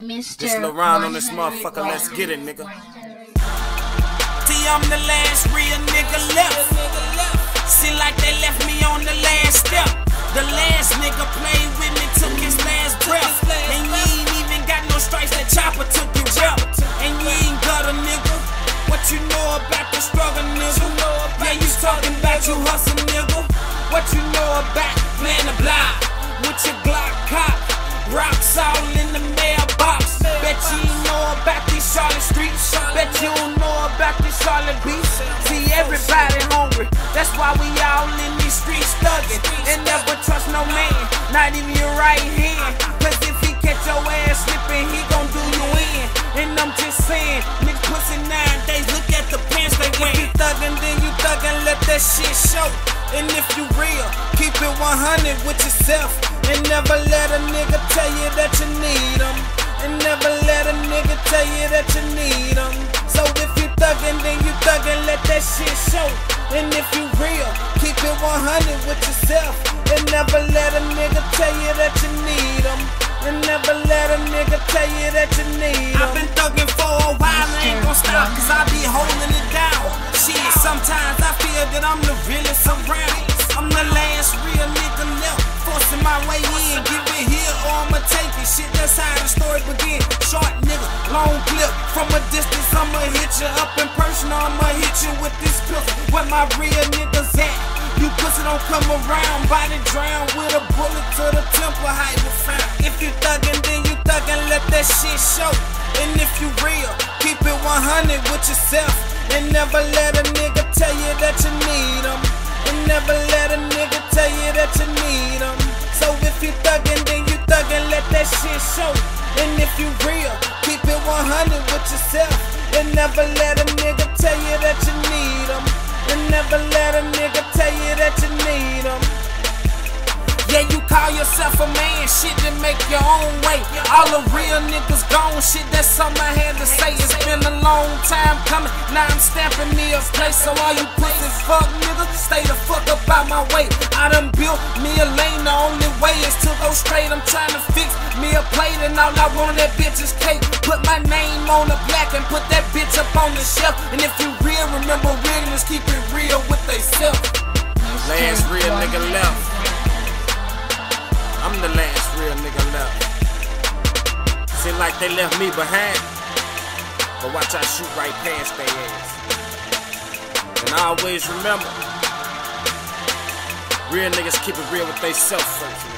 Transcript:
This LaRon on this motherfucker, let's get it, nigga. I'm the last real nigga left. Seem like they left me on the last step. The last nigga played with me, took his last breath. And you ain't even got no stripes, that chopper took your rep. And you ain't got a nigga. What you know about the struggle, nigga? Yeah, you talking about you hustle, nigga. What you know about playing the block with your Glock cop? Rocks all in the mailbox. Bet you ain't know about these Charlotte streets. Bet you don't know about these Charlotte beats. See, everybody hungry. That's why we all in these streets thugging. And never trust no man, not even your right hand. Cause if he catch your ass slipping, he gon' do you in. And I'm just saying, niggas pussy nowadays, look at the pants they wear. If you thuggin', then you thuggin', let that shit show. And if you real, keep it 100 with yourself. And never let a nigga tell you that you need them. And never let a nigga tell you that you need them. So if you thuggin', then you thuggin', let that shit show. And if you real, keep it 100 with yourself. And never let a nigga tell you that you need them. And never let a nigga tell you that you need them. I've been thuggin' for a while, I ain't gon' stop, cause I be holding it down. Shit, sometimes I feel that I'm the realest around. I'm the last real nigga left, forcing my way in. Give it here or I'ma take it. Shit, that's how the story begin. Short nigga, long clip. From a distance, I'ma hit you up in person, or I'ma hit you with this pistol. Where my real niggas at? You pussy don't come around, body drown with a bullet to the temple, how you found. If you thuggin', then you thuggin', let that shit show. And if you real, keep it 100 with yourself. And never let a nigga tell you that you need them. And never let a nigga tell you that you need them. So if you thuggin', then you thuggin', let that shit show. And if you real, keep it 100 with yourself. And never let a nigga tell you that you need them. And never let a nigga tell you that you need them. Yeah, you call yourself a man, shit, then make your own way. All the real niggas gone, shit, that's something I had to say. It's been a long time coming, now I'm stamping me a place. So all you pussy fuck niggas, stay the fuck up out my way. I done built me a lane, the only way is to go straight. I'm trying to fix me a plate, and all I want that bitch is cake. Put my name on the black and put that bitch up on the shelf. And if you real, remember realness, keep it real with they self. Last real nigga left. I'm the last real nigga left. Seem like they left me behind, but watch I shoot right past their ass. And I always remember, real niggas keep it real with they self first.